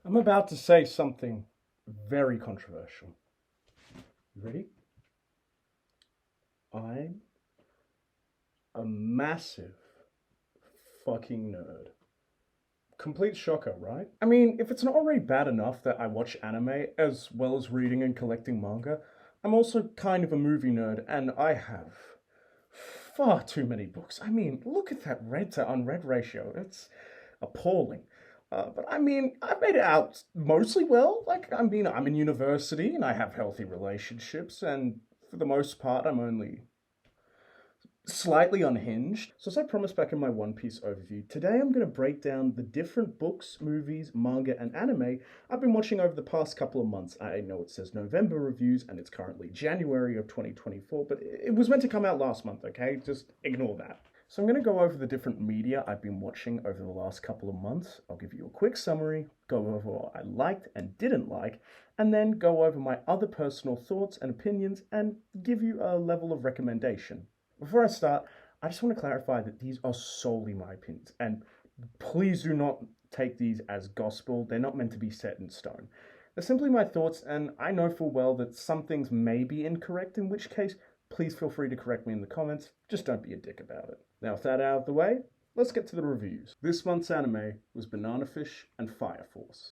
I'm about to say something very controversial. You ready? I'm a massive fucking nerd. Complete shocker, right? I mean, if it's not already bad enough that I watch anime as well as reading and collecting manga, I'm also kind of a movie nerd and I have far too many books. I mean, look at that read to unread ratio. It's appalling. But I mean, I've made it out mostly well. I'm in university and I have healthy relationships, and for the most part, I'm only slightly unhinged. So, as I promised back in my One Piece overview, today I'm going to break down the different books, movies, manga, and anime I've been watching over the past couple of months. I know it says November reviews, and it's currently January of 2024, but it was meant to come out last month, okay? Just ignore that. So I'm going to go over the different media I've been watching over the last couple of months. I'll give you a quick summary, go over what I liked and didn't like, and then go over my other personal thoughts and opinions and give you a level of recommendation. Before I start, I just want to clarify that these are solely my opinions, and please do not take these as gospel. They're not meant to be set in stone. They're simply my thoughts, and I know full well that some things may be incorrect, in which case, please feel free to correct me in the comments. Just don't be a dick about it. Now, with that out of the way, let's get to the reviews. This month's anime was Banana Fish and Fire Force.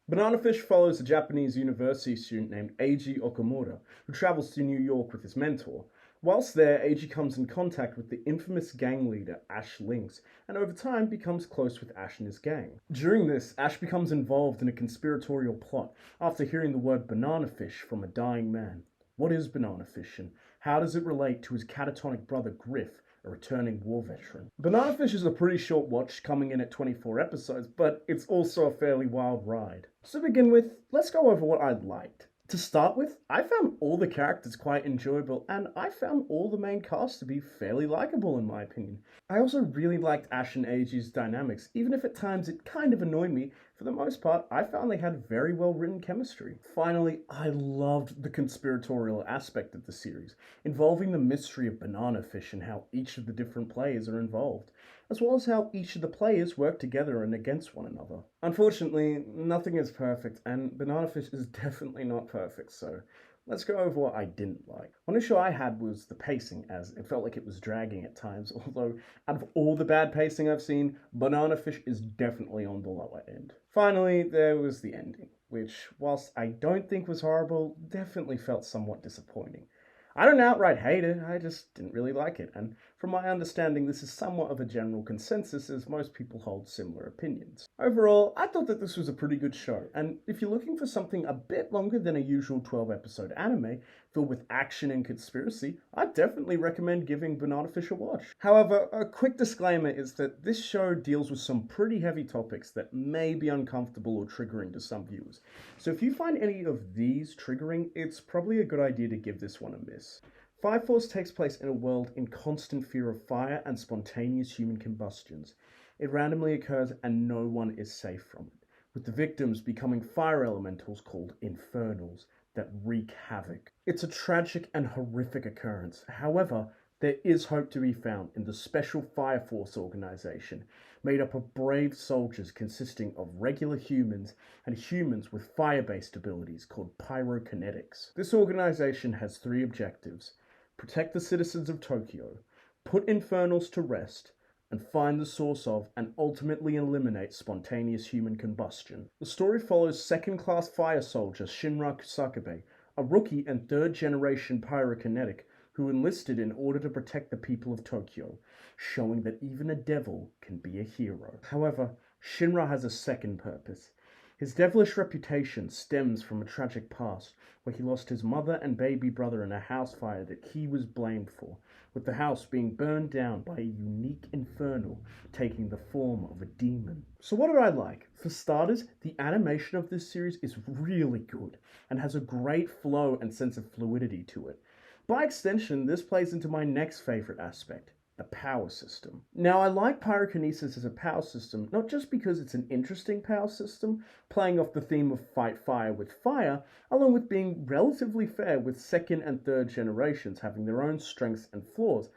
Banana Fish follows a Japanese university student named Eiji Okamura, who travels to New York with his mentor. Whilst there, Eiji comes in contact with the infamous gang leader Ash Lynx, and over time becomes close with Ash and his gang. During this, Ash becomes involved in a conspiratorial plot after hearing the word banana fish from a dying man. What is banana fish, and how does it relate to his catatonic brother Griff, a returning war veteran? Banana Fish is a pretty short watch, coming in at 24 episodes, but it's also a fairly wild ride. So to begin with, let's go over what I liked. To start with, I found all the characters quite enjoyable, and I found all the main cast to be fairly likable in my opinion. I also really liked Ash and Eiji's dynamics, even if at times it kind of annoyed me. For the most part, I found they had very well written chemistry. Finally, I loved the conspiratorial aspect of the series, involving the mystery of Banana Fish and how each of the different players are involved, as well as how each of the players work together and against one another. Unfortunately, nothing is perfect, and Banana Fish is definitely not perfect, so let's go over what I didn't like. One issue I had was the pacing, as it felt like it was dragging at times, although out of all the bad pacing I've seen, Banana Fish is definitely on the lower end. Finally, there was the ending, which, whilst I don't think was horrible, definitely felt somewhat disappointing. I don't outright hate it, I just didn't really like it, and from my understanding, this is somewhat of a general consensus as most people hold similar opinions. Overall, I thought that this was a pretty good show, and if you're looking for something a bit longer than a usual 12-episode anime, filled with action and conspiracy, I'd definitely recommend giving Banana Fish a watch. However, a quick disclaimer is that this show deals with some pretty heavy topics that may be uncomfortable or triggering to some viewers. So if you find any of these triggering, it's probably a good idea to give this one a miss. Fire Force takes place in a world in constant fear of fire and spontaneous human combustions. It randomly occurs and no one is safe from it, with the victims becoming fire elementals called infernals that wreak havoc. It's a tragic and horrific occurrence. However, there is hope to be found in the Special Fire Force organization, made up of brave soldiers consisting of regular humans and humans with fire-based abilities called pyrokinetics. This organization has three objectives: protect the citizens of Tokyo, put infernals to rest, and find the source of and ultimately eliminate spontaneous human combustion. The story follows second-class fire soldier Shinra Kusakabe, a rookie and third-generation pyrokinetic who enlisted in order to protect the people of Tokyo, showing that even a devil can be a hero. However, Shinra has a second purpose. His devilish reputation stems from a tragic past where he lost his mother and baby brother in a house fire that he was blamed for, with the house being burned down by a unique infernal taking the form of a demon. So what did I like? For starters, the animation of this series is really good and has a great flow and sense of fluidity to it. By extension, this plays into my next favourite aspect: the power system. Now, I like pyrokinesis as a power system, not just because it's an interesting power system, playing off the theme of fight fire with fire, along with being relatively fair with second and third generations having their own strengths and flaws,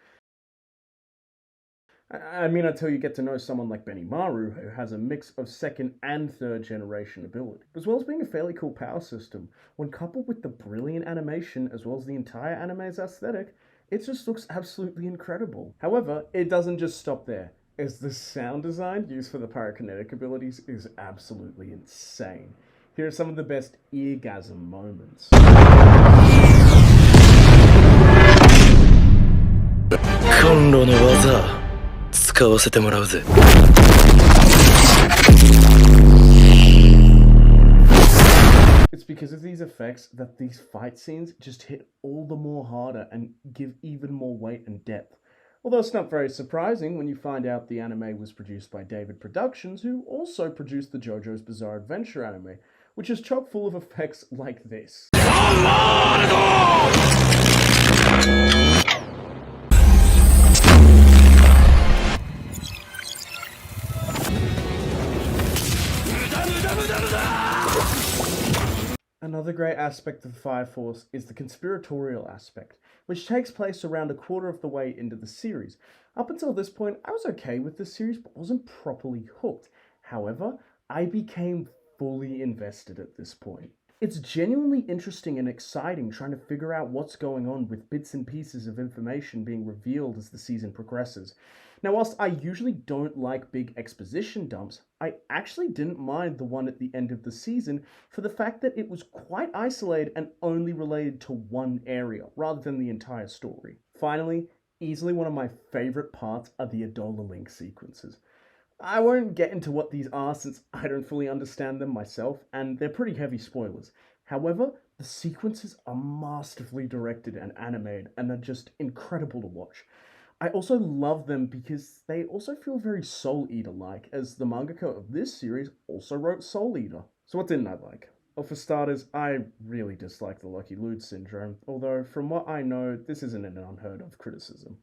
I mean, until you get to know someone like Benimaru, who has a mix of second and third generation ability, as well as being a fairly cool power system. When coupled with the brilliant animation, as well as the entire anime's aesthetic, it just looks absolutely incredible. However, it doesn't just stop there, as the sound design used for the pyrokinetic abilities is absolutely insane. Here are some of the best eargasm moments. コンロの技使わせてもらうぜ。It's because of these effects that these fight scenes just hit all the more harder and give even more weight and depth. Although it's not very surprising when you find out the anime was produced by David Productions, who also produced the JoJo's Bizarre Adventure anime, which is chock full of effects like this. Another great aspect of the Fire Force is the conspiratorial aspect, which takes place around a quarter of the way into the series. Up until this point, I was okay with the series, but wasn't properly hooked. However, I became fully invested at this point. It's genuinely interesting and exciting trying to figure out what's going on with bits and pieces of information being revealed as the season progresses. Now, whilst I usually don't like big exposition dumps, I actually didn't mind the one at the end of the season for the fact that it was quite isolated and only related to one area, rather than the entire story. Finally, easily one of my favourite parts are the Adola Link sequences. I won't get into what these are since I don't fully understand them myself, and they're pretty heavy spoilers. However, the sequences are masterfully directed and animated, and are just incredible to watch. I also love them because they also feel very Soul Eater-like, as the mangaka of this series also wrote Soul Eater. So what didn't I like? Well, for starters, I really dislike the Lucky Lude syndrome, although from what I know, this isn't an unheard of criticism.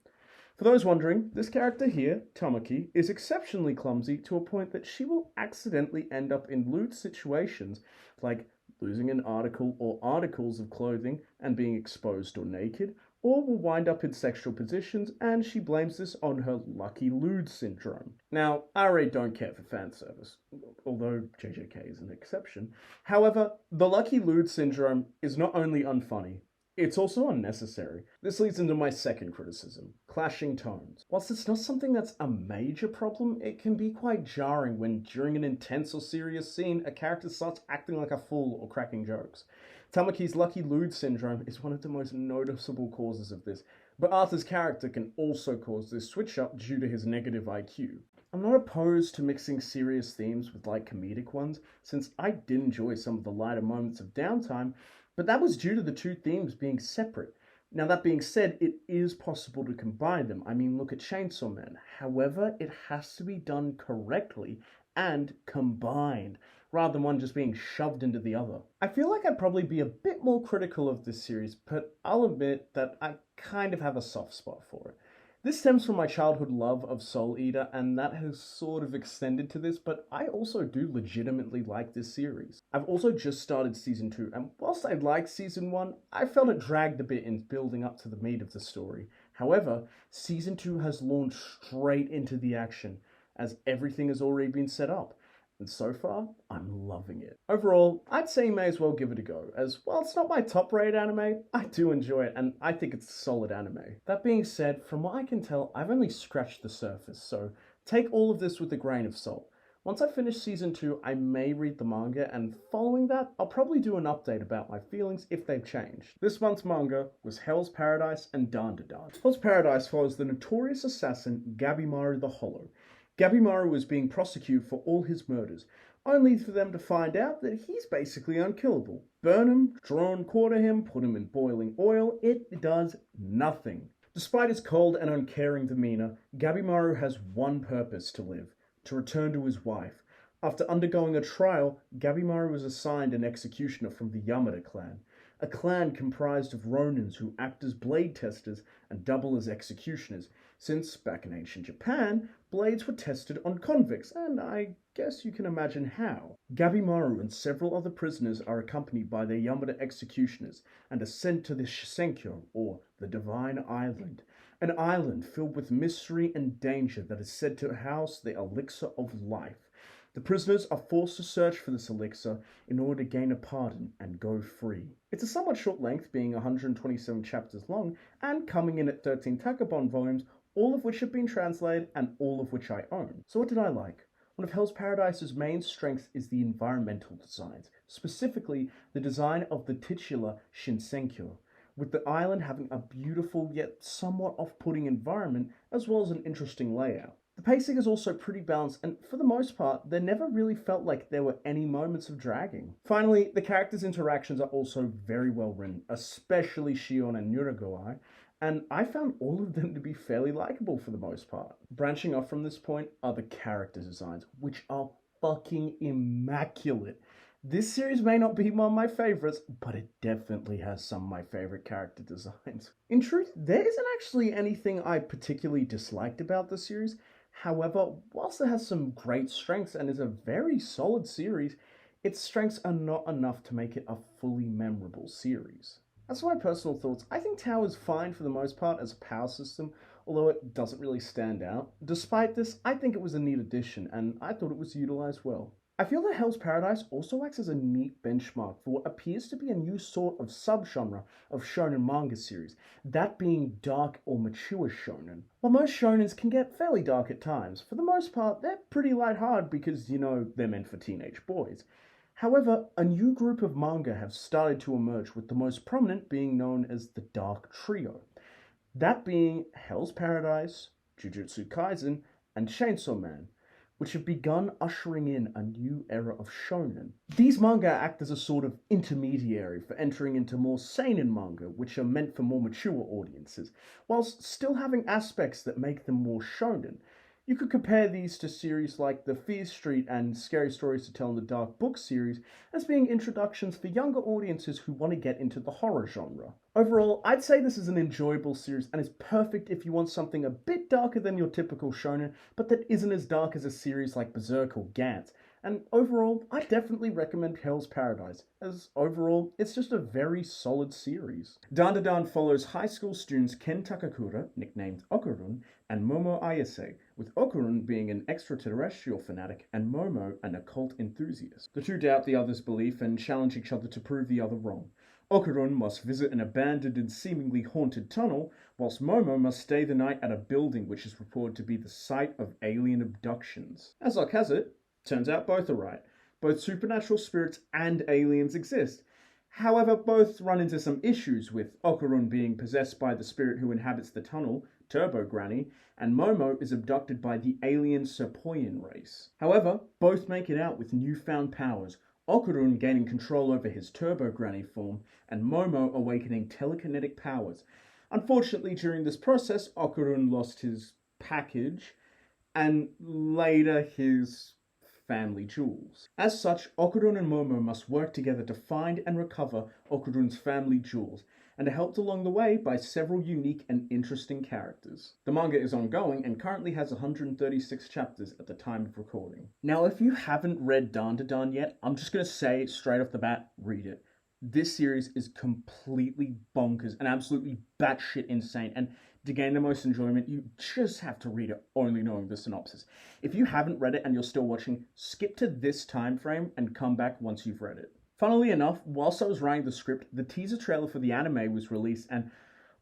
For those wondering, this character here, Tamaki, is exceptionally clumsy to a point that she will accidentally end up in lewd situations, like losing an article or articles of clothing and being exposed or naked, or will wind up in sexual positions, and she blames this on her Lucky Lude syndrome. Now, I already don't care for fan service, although JJK is an exception. However, the Lucky Lude syndrome is not only unfunny, it's also unnecessary. This leads into my second criticism, clashing tones. Whilst it's not something that's a major problem, it can be quite jarring when during an intense or serious scene, a character starts acting like a fool or cracking jokes. Tamaki's Lucky Lude syndrome is one of the most noticeable causes of this, but Arthur's character can also cause this switch up due to his negative IQ. I'm not opposed to mixing serious themes with light comedic ones, since I did enjoy some of the lighter moments of downtime, but that was due to the two themes being separate. Now, that being said, it is possible to combine them. I mean, look at Chainsaw Man. However, it has to be done correctly and combined, rather than one just being shoved into the other. I feel like I'd probably be a bit more critical of this series, but I'll admit that I kind of have a soft spot for it. This stems from my childhood love of Soul Eater, and that has sort of extended to this, but I also do legitimately like this series. I've also just started Season 2, and whilst I liked Season 1, I felt it dragged a bit in building up to the meat of the story. However, Season 2 has launched straight into the action, as everything has already been set up. And so far, I'm loving it. Overall, I'd say you may as well give it a go, as while it's not my top rated anime, I do enjoy it and I think it's a solid anime. That being said, from what I can tell, I've only scratched the surface, so take all of this with a grain of salt. Once I finish Season 2, I may read the manga, and following that, I'll probably do an update about my feelings if they've changed. This month's manga was Hell's Paradise and Dandadan. Hell's Paradise follows the notorious assassin Gabimaru the Hollow. Gabimaru was being prosecuted for all his murders, only for them to find out that he's basically unkillable. Burn him, draw and quarter him, put him in boiling oil, it does nothing. Despite his cold and uncaring demeanor, Gabimaru has one purpose to live: to return to his wife. After undergoing a trial, Gabimaru was assigned an executioner from the Yamada clan, a clan comprised of Ronins who act as blade testers and double as executioners, since back in ancient Japan, blades were tested on convicts, and I guess you can imagine how. Gabimaru and several other prisoners are accompanied by their Yamada executioners and are sent to the Shisenkyo, or the Divine Island, an island filled with mystery and danger that is said to house the elixir of life. The prisoners are forced to search for this elixir in order to gain a pardon and go free. It's a somewhat short length, being 127 chapters long, and coming in at 13 Takabon volumes, all of which have been translated and all of which I own. So what did I like? One of Hell's Paradise's main strengths is the environmental designs, specifically the design of the titular Shinsenkyo, with the island having a beautiful yet somewhat off-putting environment as well as an interesting layout. The pacing is also pretty balanced, and for the most part, there never really felt like there were any moments of dragging. Finally, the characters' interactions are also very well written, especially Shion and Nuragoi, and I found all of them to be fairly likable for the most part. Branching off from this point are the character designs, which are fucking immaculate. This series may not be one of my favorites, but it definitely has some of my favorite character designs. In truth, there isn't actually anything I particularly disliked about the series. However, whilst it has some great strengths and is a very solid series, its strengths are not enough to make it a fully memorable series. As for my personal thoughts, I think Tau is fine for the most part as a power system, although it doesn't really stand out. Despite this, I think it was a neat addition, and I thought it was utilised well. I feel that Hell's Paradise also acts as a neat benchmark for what appears to be a new sort of subgenre of shonen manga series, that being dark or mature shonen. While most shonens can get fairly dark at times, for the most part they're pretty lighthearted because, they're meant for teenage boys. However, a new group of manga have started to emerge, with the most prominent being known as the Dark Trio. That being Hell's Paradise, Jujutsu Kaisen, and Chainsaw Man, which have begun ushering in a new era of shonen. These manga act as a sort of intermediary for entering into more seinen manga, which are meant for more mature audiences, whilst still having aspects that make them more shonen. You could compare these to series like the Fear Street and Scary Stories to Tell in the Dark Book series as being introductions for younger audiences who want to get into the horror genre. Overall, I'd say this is an enjoyable series and is perfect if you want something a bit darker than your typical shonen, but that isn't as dark as a series like Berserk or Gantz. And overall, I definitely recommend Hell's Paradise, as overall, it's just a very solid series. Dandadan follows high school students Ken Takakura, nicknamed Okurun, and Momo Ayase, with Okurun being an extraterrestrial fanatic and Momo an occult enthusiast. The two doubt the other's belief and challenge each other to prove the other wrong. Okurun must visit an abandoned and seemingly haunted tunnel, whilst Momo must stay the night at a building which is reported to be the site of alien abductions. As luck has it, turns out both are right. Both supernatural spirits and aliens exist. However, both run into some issues, with Okurun being possessed by the spirit who inhabits the tunnel, Turbo Granny, and Momo is abducted by the alien Serpoian race. However, both make it out with newfound powers, Okurun gaining control over his Turbo Granny form, and Momo awakening telekinetic powers. Unfortunately, during this process, Okurun lost his package, and later his family jewels. As such, Okurun and Momo must work together to find and recover Okurun's family jewels, and are helped along the way by several unique and interesting characters. The manga is ongoing and currently has 136 chapters at the time of recording. Now, if you haven't read Dandadan yet, I'm just going to say straight off the bat, read it. This series is completely bonkers and absolutely batshit insane, and to gain the most enjoyment, you just have to read it only knowing the synopsis. If you haven't read it and you're still watching, skip to this time frame and come back once you've read it. Funnily enough, whilst I was writing the script, the teaser trailer for the anime was released, and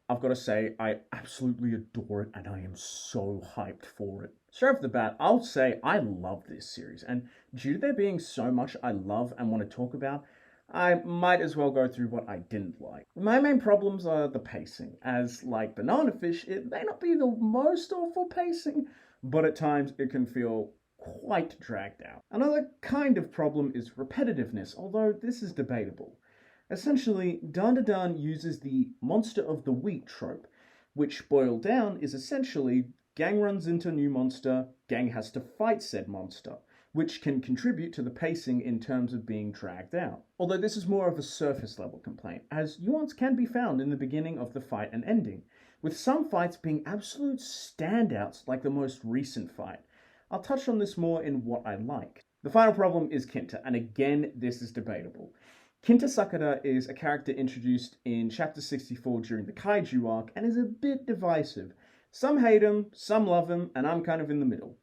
I've got to say, I absolutely adore it, and I am so hyped for it. Straight off the bat, I'll say I love this series, and due to there being so much I love and want to talk about, I might as well go through what I didn't like. My main problems are the pacing, as like Banana Fish, it may not be the most awful pacing, but at times it can feel quite dragged out. Another kind of problem is repetitiveness, although this is debatable. Essentially, Dandadan uses the monster of the week trope, which boiled down is essentially gang runs into new monster, gang has to fight said monster, which can contribute to the pacing in terms of being dragged out. Although this is more of a surface level complaint, as nuance can be found in the beginning of the fight and ending, with some fights being absolute standouts like the most recent fight. I'll touch on this more in what I like. The final problem is Kinta, and again, this is debatable. Kinta Sakura is a character introduced in Chapter 64 during the Kaiju arc and is a bit divisive. Some hate him, some love him, and I'm kind of in the middle.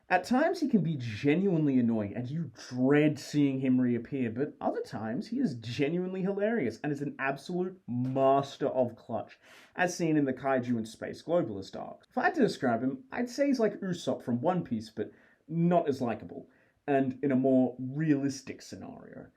At times he can be genuinely annoying and you dread seeing him reappear, but other times he is genuinely hilarious and is an absolute master of clutch, as seen in the Kaiju and Space Globalist arcs. If I had to describe him, I'd say he's like Usopp from One Piece, but not as likable, and in a more realistic scenario.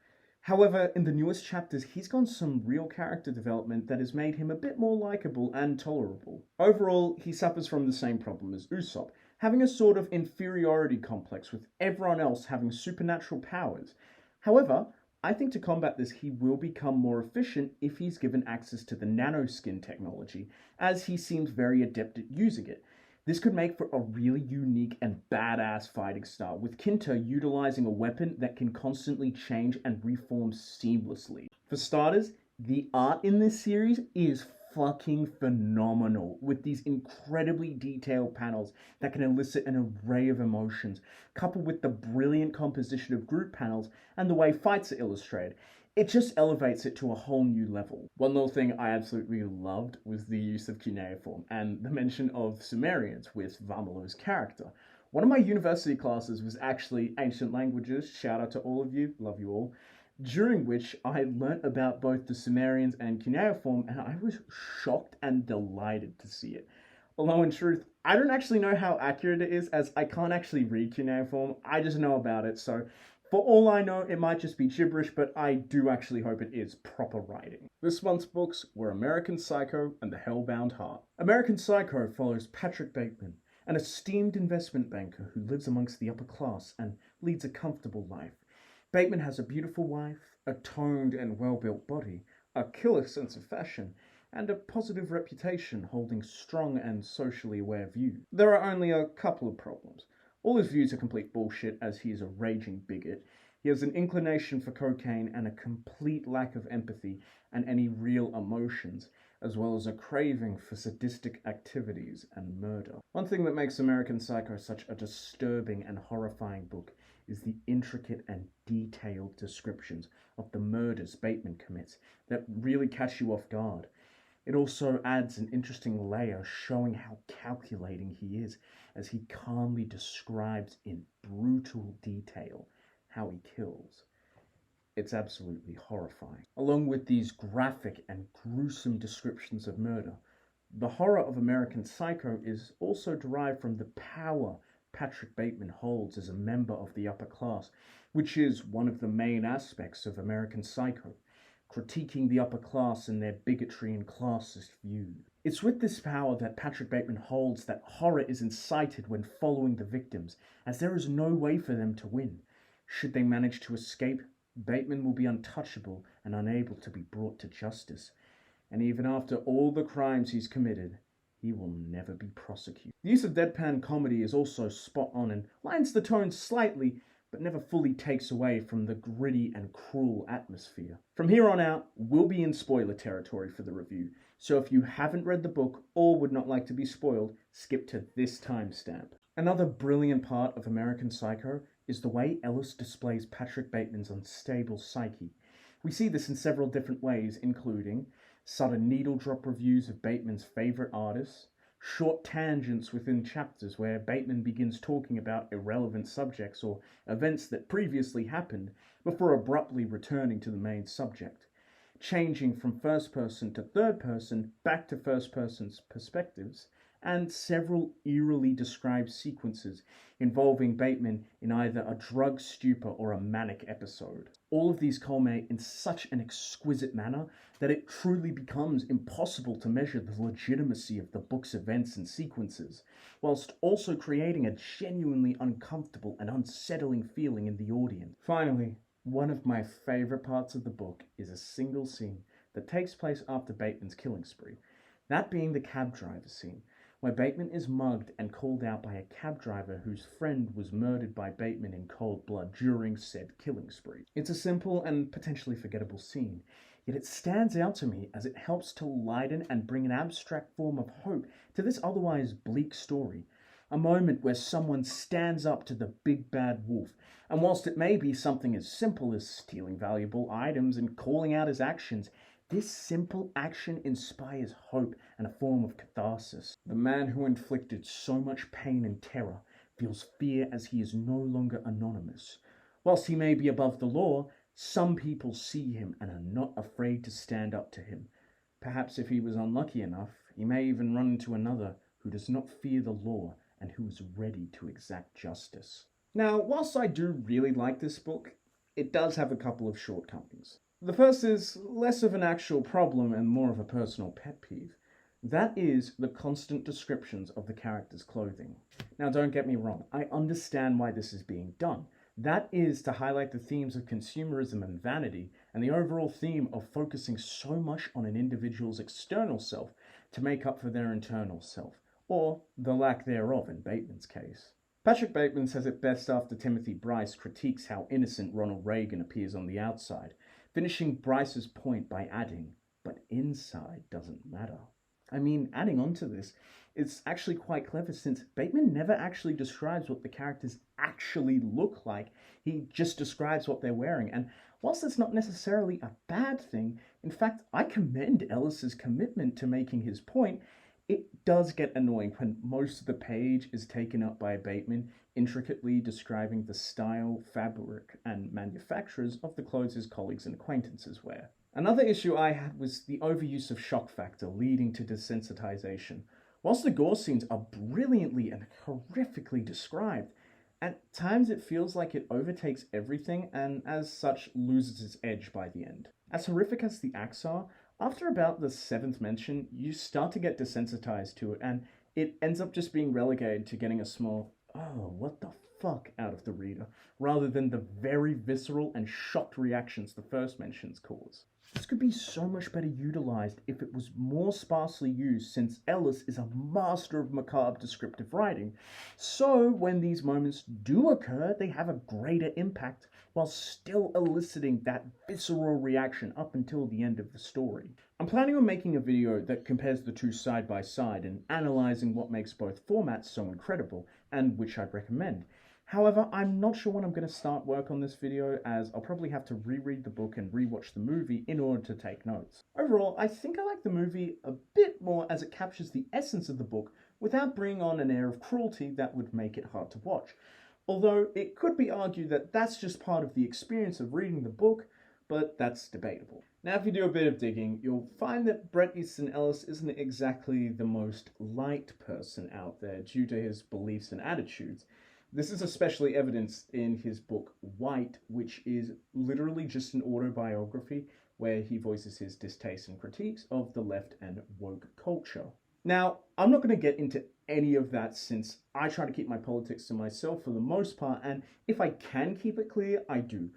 However, in the newest chapters, he's gone some real character development that has made him a bit more likable and tolerable. Overall, he suffers from the same problem as Usopp, having a sort of inferiority complex with everyone else having supernatural powers. However, I think to combat this he will become more efficient if he's given access to the nanoskin technology, as he seems very adept at using it. This could make for a really unique and badass fighting style, with Kinta utilizing a weapon that can constantly change and reform seamlessly. For starters, the art in this series is fucking phenomenal, with these incredibly detailed panels that can elicit an array of emotions, coupled with the brilliant composition of group panels and the way fights are illustrated. It just elevates it to a whole new level. One little thing I absolutely loved was the use of cuneiform and the mention of Sumerians with Vamalo's character. One of my university classes was actually ancient languages, shout out to all of you, love you all, during which I learnt about both the Sumerians and cuneiform, and I was shocked and delighted to see it. Although in truth, I don't actually know how accurate it is, as I can't actually read cuneiform, I just know about it, so for all I know, it might just be gibberish, but I do actually hope it is proper writing. This month's books were American Psycho and The Hellbound Heart. American Psycho follows Patrick Bateman, an esteemed investment banker who lives amongst the upper class and leads a comfortable life. Bateman has a beautiful wife, a toned and well-built body, a killer sense of fashion, and a positive reputation holding strong and socially aware views. There are only a couple of problems. All his views are complete bullshit, as he is a raging bigot. He has an inclination for cocaine and a complete lack of empathy and any real emotions, as well as a craving for sadistic activities and murder. One thing that makes American Psycho such a disturbing and horrifying book is the intricate and detailed descriptions of the murders Bateman commits that really catch you off guard. It also adds an interesting layer showing how calculating he is, as he calmly describes in brutal detail how he kills. It's absolutely horrifying. Along with these graphic and gruesome descriptions of murder, the horror of American Psycho is also derived from the power Patrick Bateman holds as a member of the upper class, which is one of the main aspects of American Psycho, critiquing the upper class and their bigotry and classist views. It's with this power that Patrick Bateman holds that horror is incited when following the victims, as there is no way for them to win. Should they manage to escape, Bateman will be untouchable and unable to be brought to justice. And even after all the crimes he's committed, he will never be prosecuted. The use of deadpan comedy is also spot on and lightens the tone slightly, but never fully takes away from the gritty and cruel atmosphere. From here on out, we'll be in spoiler territory for the review, so if you haven't read the book or would not like to be spoiled, skip to this timestamp. Another brilliant part of American Psycho is the way Ellis displays Patrick Bateman's unstable psyche. We see this in several different ways, including sudden needle drop reviews of Bateman's favourite artists, short tangents within chapters where Bateman begins talking about irrelevant subjects or events that previously happened before abruptly returning to the main subject, changing from first person to third person back to first person's perspectives, and several eerily described sequences involving Bateman in either a drug stupor or a manic episode. All of these culminate in such an exquisite manner that it truly becomes impossible to measure the legitimacy of the book's events and sequences, whilst also creating a genuinely uncomfortable and unsettling feeling in the audience. Finally, one of my favourite parts of the book is a single scene that takes place after Bateman's killing spree, that being the cab driver scene, where Bateman is mugged and called out by a cab driver whose friend was murdered by Bateman in cold blood during said killing spree. It's a simple and potentially forgettable scene, yet it stands out to me as it helps to lighten and bring an abstract form of hope to this otherwise bleak story. A moment where someone stands up to the big bad wolf, and whilst it may be something as simple as stealing valuable items and calling out his actions, this simple action inspires hope and a form of catharsis. The man who inflicted so much pain and terror feels fear as he is no longer anonymous. Whilst he may be above the law, some people see him and are not afraid to stand up to him. Perhaps if he was unlucky enough, he may even run into another who does not fear the law and who is ready to exact justice. Now, whilst I do really like this book, it does have a couple of shortcomings. The first is less of an actual problem and more of a personal pet peeve. That is the constant descriptions of the characters' clothing. Now, don't get me wrong, I understand why this is being done. That is to highlight the themes of consumerism and vanity, and the overall theme of focusing so much on an individual's external self to make up for their internal self, or the lack thereof in Bateman's case. Patrick Bateman says it best after Timothy Bryce critiques how innocent Ronald Reagan appears on the outside, finishing Bryce's point by adding, "But inside doesn't matter." I mean, adding on to this, it's actually quite clever since Bateman never actually describes what the characters actually look like. He just describes what they're wearing. And whilst that's not necessarily a bad thing, in fact, I commend Ellis's commitment to making his point. It does get annoying when most of the page is taken up by Bateman intricately describing the style, fabric, and manufacturers of the clothes his colleagues and acquaintances wear. Another issue I had was the overuse of shock factor leading to desensitization. Whilst the gore scenes are brilliantly and horrifically described, at times it feels like it overtakes everything and as such loses its edge by the end. As horrific as the acts are, after about the 7th mention, you start to get desensitized to it and it ends up just being relegated to getting a small, "Oh, what the fuck," out of the reader, rather than the very visceral and shocked reactions the first mentions cause. This could be so much better utilized if it was more sparsely used, since Ellis is a master of macabre descriptive writing. So when these moments do occur, they have a greater impact while still eliciting that visceral reaction up until the end of the story. I'm planning on making a video that compares the two side by side and analyzing what makes both formats so incredible and which I'd recommend. However, I'm not sure when I'm going to start work on this video, as I'll probably have to reread the book and rewatch the movie in order to take notes. Overall, I think I like the movie a bit more as it captures the essence of the book without bringing on an air of cruelty that would make it hard to watch. Although it could be argued that that's just part of the experience of reading the book, but that's debatable. Now, if you do a bit of digging, you'll find that Bret Easton Ellis isn't exactly the most liked person out there due to his beliefs and attitudes. This is especially evidenced in his book White, which is literally just an autobiography where he voices his distaste and critiques of the left and woke culture. Now, I'm not going to get into any of that since I try to keep my politics to myself for the most part, and if I can keep it clear, I do.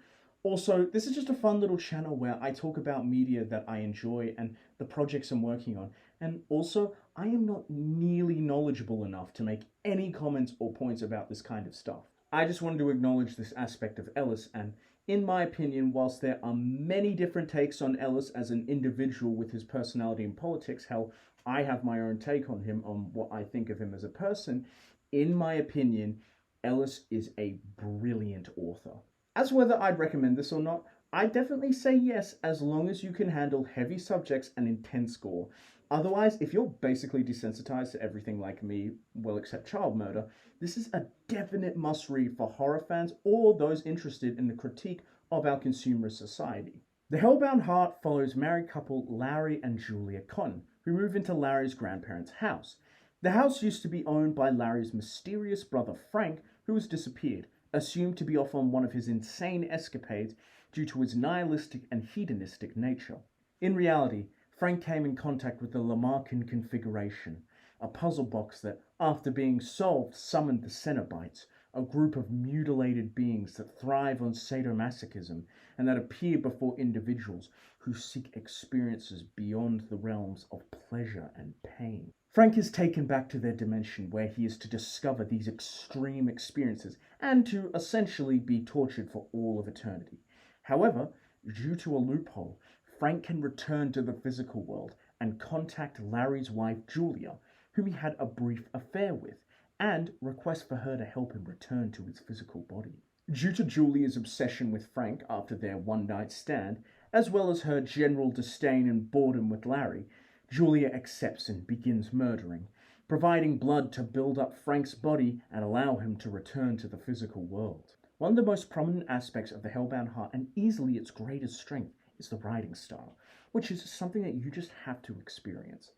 Also, this is just a fun little channel where I talk about media that I enjoy and the projects I'm working on. And also, I am not nearly knowledgeable enough to make any comments or points about this kind of stuff. I just wanted to acknowledge this aspect of Ellis, and in my opinion, whilst there are many different takes on Ellis as an individual with his personality and politics, hell, I have my own take on him, on what I think of him as a person, in my opinion, Ellis is a brilliant author. As whether I'd recommend this or not, I'd definitely say yes, as long as you can handle heavy subjects and intense gore. Otherwise, if you're basically desensitized to everything like me, well, except child murder, this is a definite must-read for horror fans or those interested in the critique of our consumerist society. The Hellbound Heart follows married couple Larry and Julia Cotton, who move into Larry's grandparents' house. The house used to be owned by Larry's mysterious brother Frank, who has disappeared, assumed to be off on one of his insane escapades due to his nihilistic and hedonistic nature. In reality, Frank came in contact with the Lamarckian configuration, a puzzle box that, after being solved, summoned the Cenobites, a group of mutilated beings that thrive on sadomasochism and that appear before individuals who seek experiences beyond the realms of pleasure and pain. Frank is taken back to their dimension where he is to discover these extreme experiences and to essentially be tortured for all of eternity. However, due to a loophole, Frank can return to the physical world and contact Larry's wife Julia, whom he had a brief affair with, and request for her to help him return to his physical body. Due to Julia's obsession with Frank after their one-night stand, as well as her general disdain and boredom with Larry, Julia accepts and begins murdering, providing blood to build up Frank's body and allow him to return to the physical world. One of the most prominent aspects of the Hellbound Heart, and easily its greatest strength, is the writing style, which is something that you just have to experience.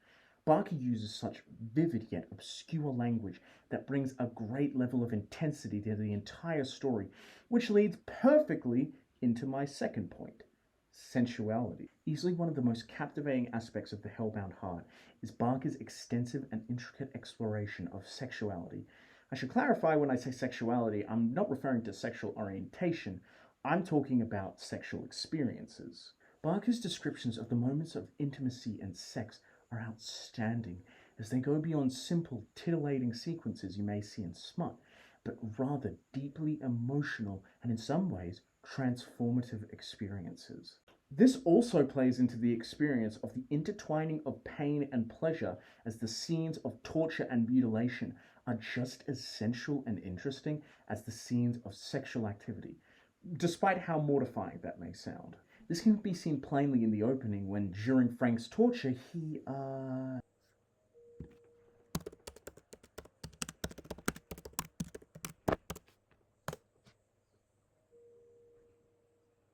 Barker uses such vivid yet obscure language that brings a great level of intensity to the entire story, which leads perfectly into my second point: sensuality. Easily one of the most captivating aspects of the Hellbound Heart is Barker's extensive and intricate exploration of sexuality. I should clarify, when I say sexuality, I'm not referring to sexual orientation, I'm talking about sexual experiences. Barker's descriptions of the moments of intimacy and sex are outstanding, as they go beyond simple, titillating sequences you may see in smut, but rather deeply emotional and in some ways transformative experiences. This also plays into the experience of the intertwining of pain and pleasure, as the scenes of torture and mutilation are just as sensual and interesting as the scenes of sexual activity, despite how mortifying that may sound. This can be seen plainly in the opening when, during Frank's torture, he,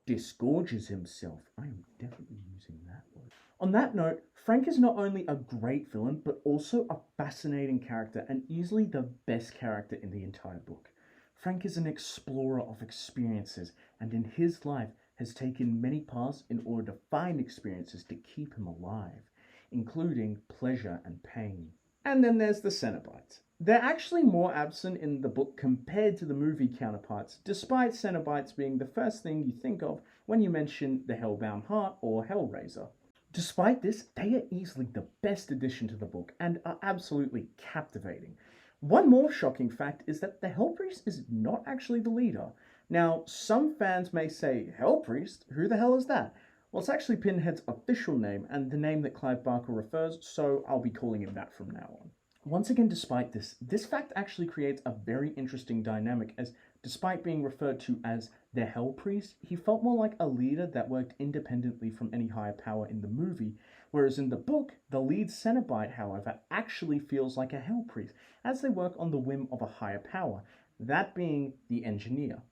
disgorges himself. I am definitely using that word. On that note, Frank is not only a great villain, but also a fascinating character and easily the best character in the entire book. Frank is an explorer of experiences, and in his life has taken many paths in order to find experiences to keep him alive, including pleasure and pain. And then there's the Cenobites. They're actually more absent in the book compared to the movie counterparts, despite Cenobites being the first thing you think of when you mention the Hellbound Heart or Hellraiser. Despite this, they are easily the best addition to the book and are absolutely captivating. One more shocking fact is that the Hellpriest is not actually the leader. Now, some fans may say, Hellpriest? Who the hell is that? Well, it's actually Pinhead's official name and the name that Clive Barker refers, so I'll be calling him that from now on. Once again, despite this fact actually creates a very interesting dynamic, as despite being referred to as the Hell Priest, he felt more like a leader that worked independently from any higher power in the movie, whereas in the book, the lead Cenobite, however, actually feels like a Hell Priest, as they work on the whim of a higher power, that being the Engineer.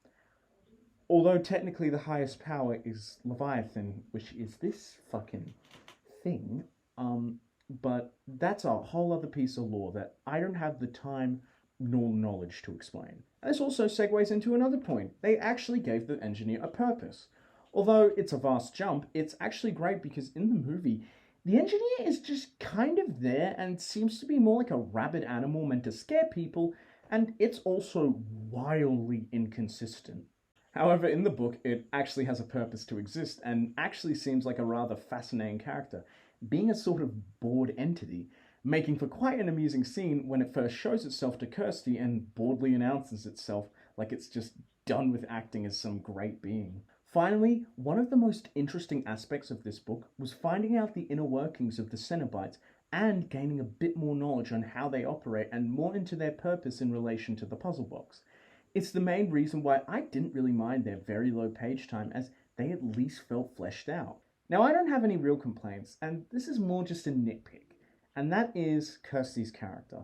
Although technically the highest power is Leviathan, which is this fucking thing, but that's a whole other piece of lore that I don't have the time nor knowledge to explain. And this also segues into another point. They actually gave the Engineer a purpose. Although it's a vast jump, it's actually great because in the movie, the Engineer is just kind of there and seems to be more like a rabid animal meant to scare people, and it's also wildly inconsistent. However, in the book, it actually has a purpose to exist and actually seems like a rather fascinating character, being a sort of bored entity, making for quite an amusing scene when it first shows itself to Kirsty and boldly announces itself like it's just done with acting as some great being. Finally, one of the most interesting aspects of this book was finding out the inner workings of the Cenobites and gaining a bit more knowledge on how they operate and more into their purpose in relation to the puzzle box. It's the main reason why I didn't really mind their very low page time, as they at least felt fleshed out. Now, I don't have any real complaints, and this is more just a nitpick, and that is Kirsty's character.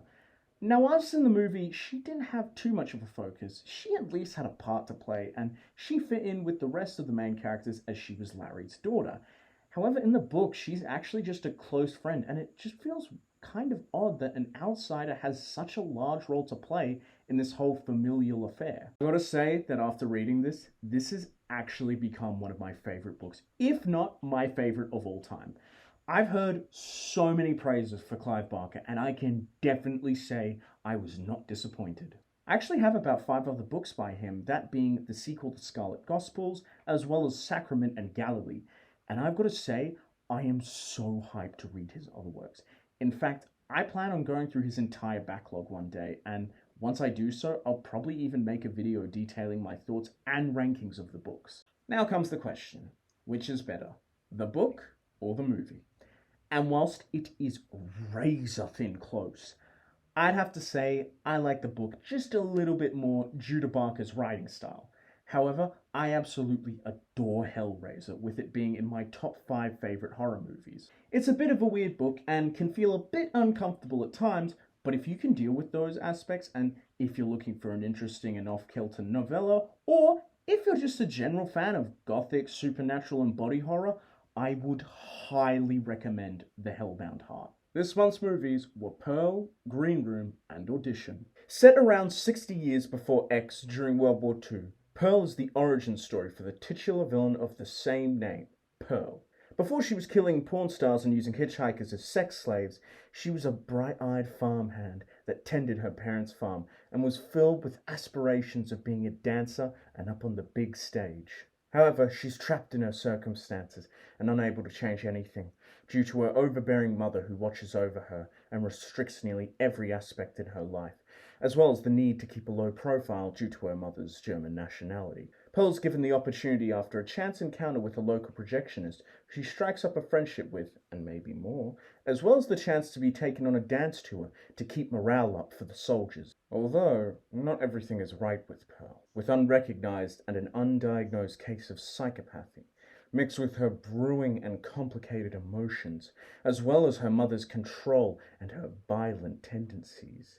Now, whilst in the movie she didn't have too much of a focus, she at least had a part to play, and she fit in with the rest of the main characters as she was Larry's daughter. However, in the book, she's actually just a close friend, and it just feels kind of odd that an outsider has such a large role to play in this whole familial affair. I gotta say that after reading this has actually become one of my favorite books, if not my favorite of all time. I've heard so many praises for Clive Barker, and I can definitely say I was not disappointed. I actually have about 5 other books by him, that being the sequel to Scarlet Gospels, as well as Sacrament and Galilee, and I've got to say, I am so hyped to read his other works. In fact, I plan on going through his entire backlog one day, and once I do so, I'll probably even make a video detailing my thoughts and rankings of the books. Now comes the question, which is better, the book or the movie? And whilst it is razor thin close, I'd have to say I like the book just a little bit more due to Barker's writing style. However, I absolutely adore Hellraiser, with it being in my top 5 favourite horror movies. It's a bit of a weird book and can feel a bit uncomfortable at times, but if you can deal with those aspects, and if you're looking for an interesting and off-kilter novella, or if you're just a general fan of gothic, supernatural, and body horror, I would highly recommend The Hellbound Heart. This month's movies were Pearl, Green Room, and Audition. Set around 60 years before X during World War II, Pearl is the origin story for the titular villain of the same name, Pearl. Before she was killing porn stars and using hitchhikers as sex slaves, she was a bright-eyed farmhand that tended her parents' farm and was filled with aspirations of being a dancer and up on the big stage. However, she's trapped in her circumstances and unable to change anything due to her overbearing mother who watches over her and restricts nearly every aspect in her life, as well as the need to keep a low profile due to her mother's German nationality. Pearl's given the opportunity after a chance encounter with a local projectionist who she strikes up a friendship with, and maybe more, as well as the chance to be taken on a dance tour to keep morale up for the soldiers. Although, not everything is right with Pearl, with unrecognized and an undiagnosed case of psychopathy, mixed with her brewing and complicated emotions, as well as her mother's control and her violent tendencies.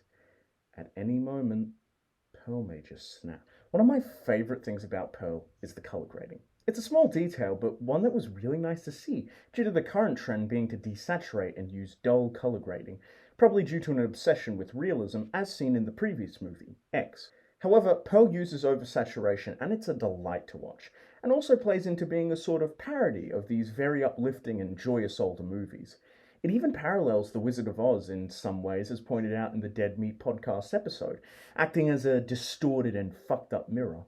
At any moment, Pearl may just snap. One of my favourite things about Pearl is the colour grading. It's a small detail, but one that was really nice to see, due to the current trend being to desaturate and use dull colour grading, probably due to an obsession with realism as seen in the previous movie, X. However, Pearl uses oversaturation and it's a delight to watch, and also plays into being a sort of parody of these very uplifting and joyous older movies. It even parallels The Wizard of Oz in some ways, as pointed out in the Dead Meat podcast episode, acting as a distorted and fucked up mirror.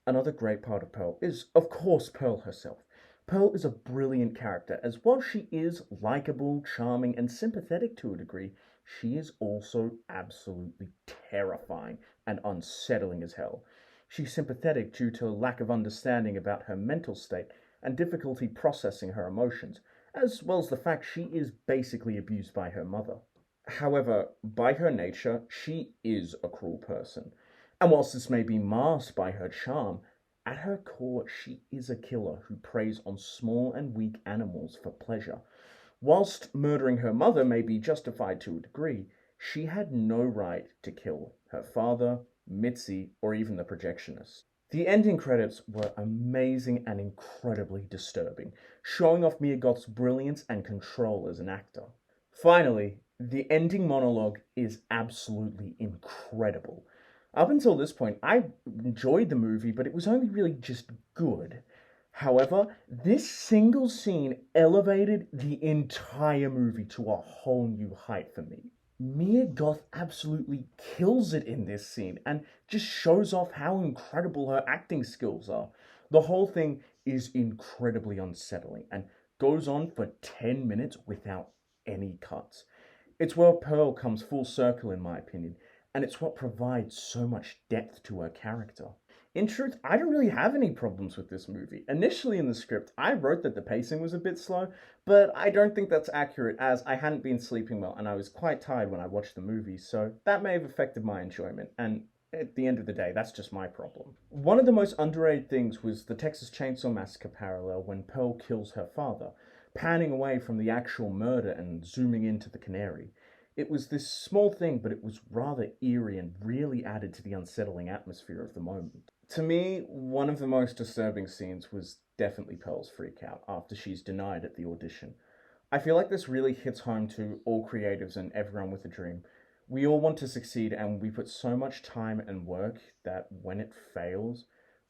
Another great part of Pearl is, of course, Pearl herself. Pearl is a brilliant character, as while she is likeable, charming, and sympathetic to a degree, she is also absolutely terrifying and unsettling as hell. She's sympathetic due to a lack of understanding about her mental state and difficulty processing her emotions, as well as the fact she is basically abused by her mother. However, by her nature, she is a cruel person. And whilst this may be masked by her charm, at her core she is a killer who preys on small and weak animals for pleasure. Whilst murdering her mother may be justified to a degree, she had no right to kill her father, Mitzi, or even the projectionist. The ending credits were amazing and incredibly disturbing, showing off Mia Goth's brilliance and control as an actor. Finally, the ending monologue is absolutely incredible. Up until this point, I enjoyed the movie, but it was only really just good. However, this single scene elevated the entire movie to a whole new height for me. Mia Goth absolutely kills it in this scene and just shows off how incredible her acting skills are. The whole thing is incredibly unsettling and goes on for 10 minutes without any cuts. It's where Pearl comes full circle in my opinion, and it's what provides so much depth to her character. In truth, I don't really have any problems with this movie. Initially in the script, I wrote that the pacing was a bit slow, but I don't think that's accurate as I hadn't been sleeping well and I was quite tired when I watched the movie, so that may have affected my enjoyment, and at the end of the day, that's just my problem. One of the most underrated things was the Texas Chainsaw Massacre parallel when Pearl kills her father, panning away from the actual murder and zooming into the canary. It was this small thing, but it was rather eerie and really added to the unsettling atmosphere of the moment. To me, one of the most disturbing scenes was definitely Pearl's freakout after she's denied at the audition. I feel like this really hits home to all creatives and everyone with a dream. We all want to succeed and we put so much time and work that when it fails,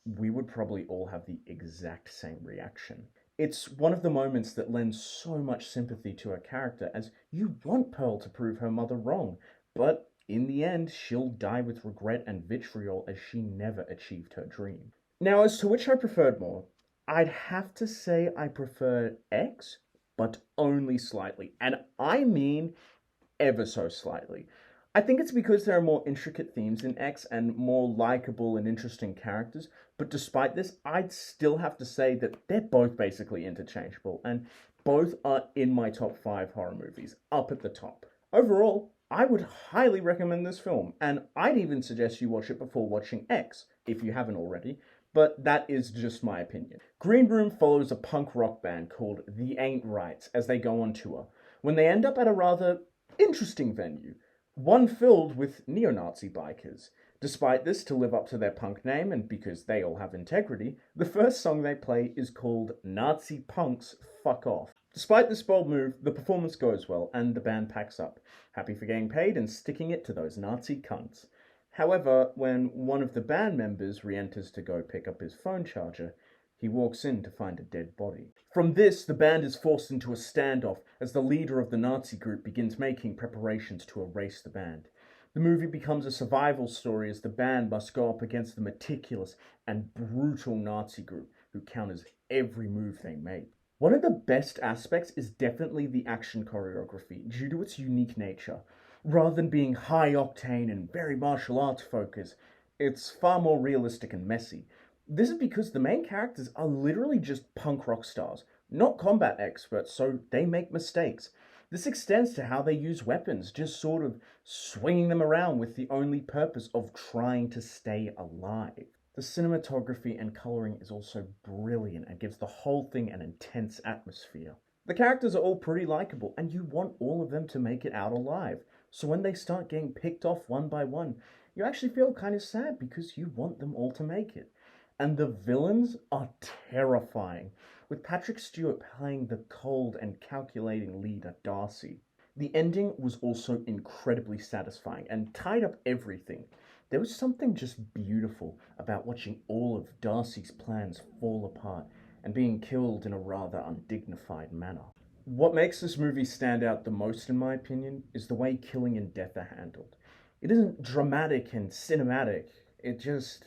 we would probably all have the exact same reaction. It's one of the moments that lends so much sympathy to her character as you want Pearl to prove her mother wrong, but in the end, she'll die with regret and vitriol as she never achieved her dream. Now, as to which I preferred more, I'd have to say I preferred X, but only slightly. And I mean ever so slightly. I think it's because there are more intricate themes in X and more likable and interesting characters, but despite this, I'd still have to say that they're both basically interchangeable, and both are in my top 5 horror movies, up at the top. Overall, I would highly recommend this film, and I'd even suggest you watch it before watching X, if you haven't already, but that is just my opinion. Green Room follows a punk rock band called The Ain't Rights as they go on tour, when they end up at a rather interesting venue, one filled with neo-Nazi bikers. Despite this, to live up to their punk name and because they all have integrity, the first song they play is called Nazi Punks Fuck Off. Despite this bold move, the performance goes well and the band packs up, happy for getting paid and sticking it to those Nazi cunts. However, when one of the band members re-enters to go pick up his phone charger, he walks in to find a dead body. From this, the band is forced into a standoff as the leader of the Nazi group begins making preparations to erase the band. The movie becomes a survival story as the band must go up against the meticulous and brutal Nazi group who counters every move they make. One of the best aspects is definitely the action choreography due to its unique nature. Rather than being high octane and very martial arts focused, it's far more realistic and messy. This is because the main characters are literally just punk rock stars, not combat experts, so they make mistakes. This extends to how they use weapons, just sort of swinging them around with the only purpose of trying to stay alive. The cinematography and colouring is also brilliant and gives the whole thing an intense atmosphere. The characters are all pretty likeable and you want all of them to make it out alive. So when they start getting picked off one by one, you actually feel kind of sad because you want them all to make it. And the villains are terrifying, with Patrick Stewart playing the cold and calculating leader Darcy. The ending was also incredibly satisfying and tied up everything. There was something just beautiful about watching all of Darcy's plans fall apart and being killed in a rather undignified manner. What makes this movie stand out the most, in my opinion, is the way killing and death are handled. It isn't dramatic and cinematic, it just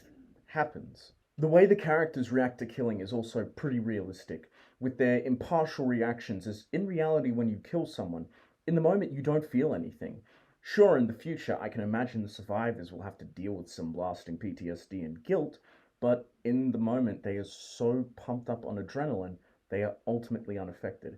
happens. The way the characters react to killing is also pretty realistic, with their impartial reactions, as in reality when you kill someone, in the moment you don't feel anything. Sure, in the future I can imagine the survivors will have to deal with some lasting PTSD and guilt, but in the moment they are so pumped up on adrenaline, they are ultimately unaffected.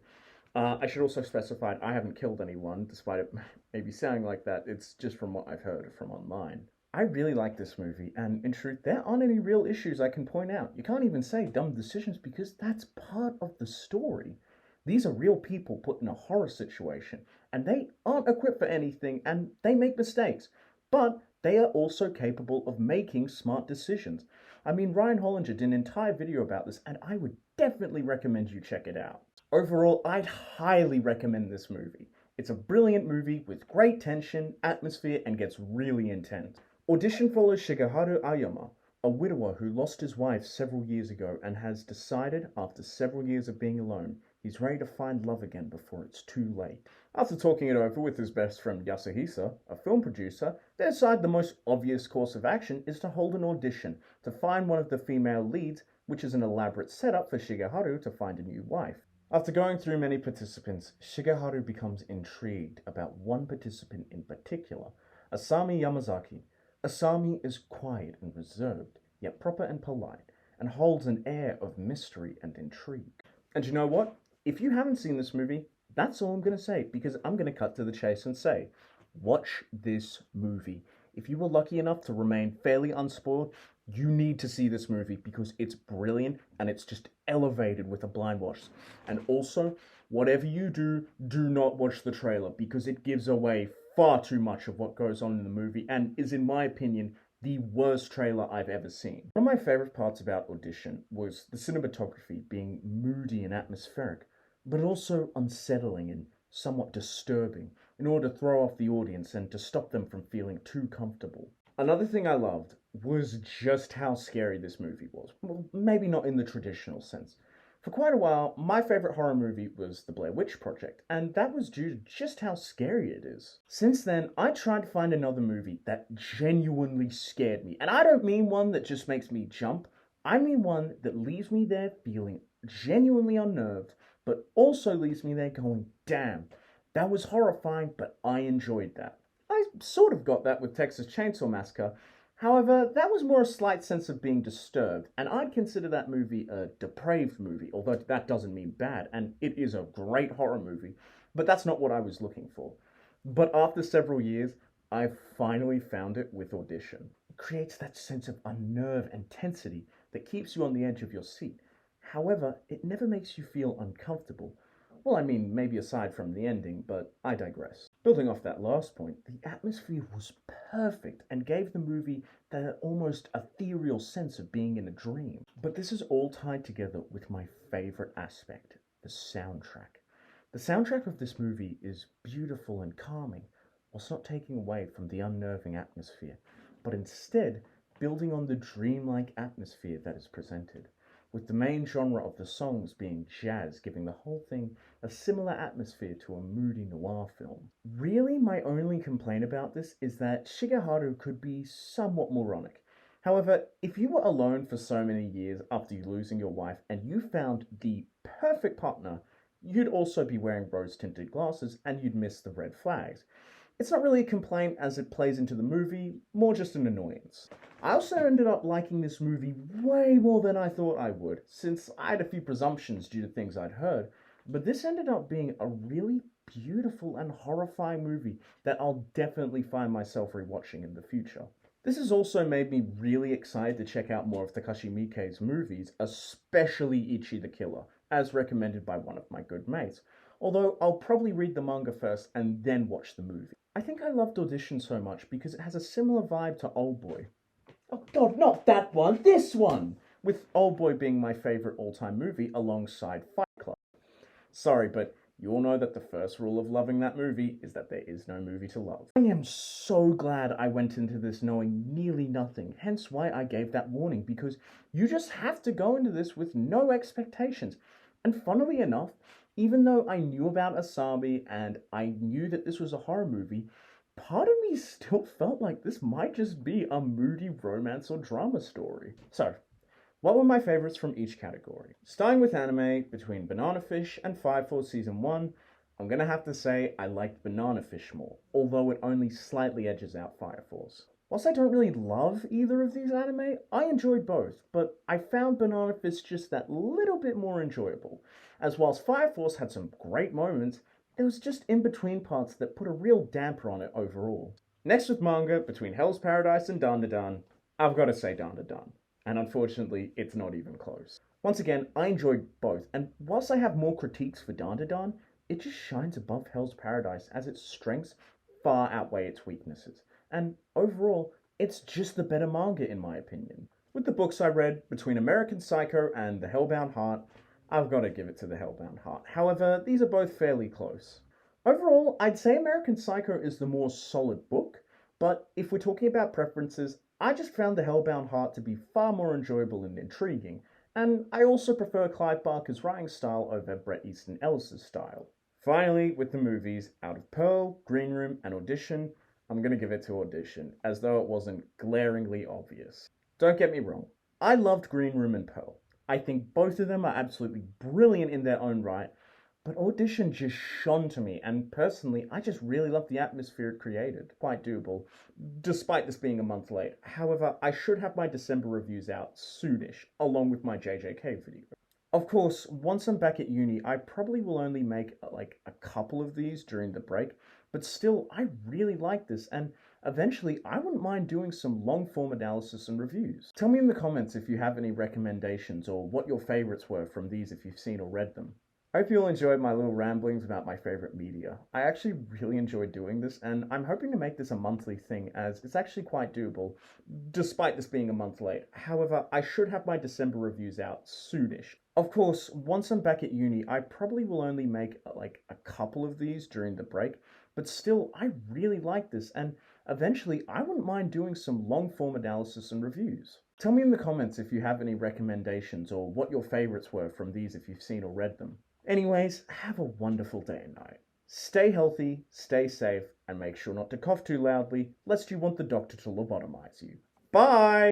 I should also specify I haven't killed anyone, despite it maybe sounding like that. It's just from what I've heard from online. I really like this movie, and in truth, there aren't any real issues I can point out. You can't even say dumb decisions because that's part of the story. These are real people put in a horror situation, and they aren't equipped for anything, and they make mistakes. But they are also capable of making smart decisions. I mean, Ryan Hollinger did an entire video about this, and I would definitely recommend you check it out. Overall, I'd highly recommend this movie. It's a brilliant movie with great tension, atmosphere, and gets really intense. Audition follows Shigeharu Ayama, a widower who lost his wife several years ago and has decided, after several years of being alone, he's ready to find love again before it's too late. After talking it over with his best friend Yasuhisa, a film producer, they decide the most obvious course of action is to hold an audition to find one of the female leads, which is an elaborate setup for Shigeharu to find a new wife. After going through many participants, Shigeharu becomes intrigued about one participant in particular, Asami Yamazaki. Asami is quiet and reserved, yet proper and polite, and holds an air of mystery and intrigue. And you know what? If you haven't seen this movie, that's all I'm going to say, because I'm going to cut to the chase and say, watch this movie. If you were lucky enough to remain fairly unspoiled, you need to see this movie because it's brilliant and it's just elevated with a blind watch. And also, whatever you do, do not watch the trailer because it gives away far too much of what goes on in the movie and is, in my opinion, the worst trailer I've ever seen. One of my favorite parts about Audition was the cinematography being moody and atmospheric, but also unsettling and somewhat disturbing in order to throw off the audience and to stop them from feeling too comfortable. Another thing I loved was just how scary this movie was. Well, maybe not in the traditional sense. For quite a while, my favorite horror movie was The Blair Witch Project, and that was due to just how scary it is. Since then, I tried to find another movie that genuinely scared me. And I don't mean one that just makes me jump. I mean one that leaves me there feeling genuinely unnerved, but also leaves me there going, damn, that was horrifying, but I enjoyed that. I sort of got that with Texas Chainsaw Massacre. However, that was more a slight sense of being disturbed, and I'd consider that movie a depraved movie, although that doesn't mean bad, and it is a great horror movie, but that's not what I was looking for. But after several years, I've finally found it with Audition. It creates that sense of unnerve and tensity that keeps you on the edge of your seat. However, it never makes you feel uncomfortable. Well, I mean, maybe aside from the ending, but I digress. Building off that last point, the atmosphere was perfect and gave the movie that almost ethereal sense of being in a dream. But this is all tied together with my favorite aspect, the soundtrack. The soundtrack of this movie is beautiful and calming, whilst not taking away from the unnerving atmosphere, but instead building on the dreamlike atmosphere that is presented, with the main genre of the songs being jazz, giving the whole thing a similar atmosphere to a moody noir film. Really, my only complaint about this is that Shigeharu could be somewhat moronic. However, if you were alone for so many years after you losing your wife and you found the perfect partner, you'd also be wearing rose-tinted glasses and you'd miss the red flags. It's not really a complaint as it plays into the movie, more just an annoyance. I also ended up liking this movie way more than I thought I would, since I had a few presumptions due to things I'd heard, but this ended up being a really beautiful and horrifying movie that I'll definitely find myself rewatching in the future. This has also made me really excited to check out more of Takashi Miike's movies, especially Ichi the Killer, as recommended by one of my good mates. Although I'll probably read the manga first and then watch the movie. I think I loved Audition so much because it has a similar vibe to Oldboy. Oh god, not that one, this one! With Oldboy being my favourite all-time movie alongside Fight Club. Sorry, but you all know that the first rule of loving that movie is that there is no movie to love. I am so glad I went into this knowing nearly nothing, hence why I gave that warning, because you just have to go into this with no expectations. And funnily enough, even though I knew about Asabi and I knew that this was a horror movie, part of me still felt like this might just be a moody romance or drama story. So, what were my favourites from each category? Starting with anime, between Banana Fish and Fire Force Season 1, I'm gonna have to say I liked Banana Fish more, although it only slightly edges out Fire Force. Whilst I don't really love either of these anime, I enjoyed both, but I found Banana Fish just that little bit more enjoyable, as whilst Fire Force had some great moments, there was just in-between parts that put a real damper on it overall. Next with manga, between Hell's Paradise and Dandadan, I've got to say Dandadan. And unfortunately, it's not even close. Once again, I enjoyed both, and whilst I have more critiques for Dandadan, it just shines above Hell's Paradise as its strengths far outweigh its weaknesses. And overall, it's just the better manga in my opinion. With the books I read, between American Psycho and The Hellbound Heart, I've got to give it to The Hellbound Heart. However, these are both fairly close. Overall, I'd say American Psycho is the more solid book, but if we're talking about preferences, I just found The Hellbound Heart to be far more enjoyable and intriguing, and I also prefer Clive Barker's writing style over Bret Easton Ellis' style. Finally, with the movies, out of Pearl, Green Room, and Audition, I'm gonna give it to Audition, as though it wasn't glaringly obvious. Don't get me wrong, I loved Green Room and Pearl. I think both of them are absolutely brilliant in their own right, but Audition just shone to me, and personally, I just really loved the atmosphere it created. Quite doable, despite this being a month late. However, I should have my December reviews out soonish, along with my JJK video. Of course, once I'm back at uni, I probably will only make like a couple of these during the break, but still, I really like this, and eventually, I wouldn't mind doing some long-form analysis and reviews. Tell me in the comments if you have any recommendations or what your favourites were from these if you've seen or read them. I hope you all enjoyed my little ramblings about my favourite media. I actually really enjoyed doing this, and I'm hoping to make this a monthly thing, as it's actually quite doable, despite this being a month late. However, I should have my December reviews out soonish. Of course, once I'm back at uni, I probably will only make like a couple of these during the break, but still, I really like this, and eventually, I wouldn't mind doing some long-form analysis and reviews. Tell me in the comments if you have any recommendations or what your favourites were from these if you've seen or read them. Anyways, have a wonderful day and night. Stay healthy, stay safe, and make sure not to cough too loudly, lest you want the doctor to lobotomize you. Bye!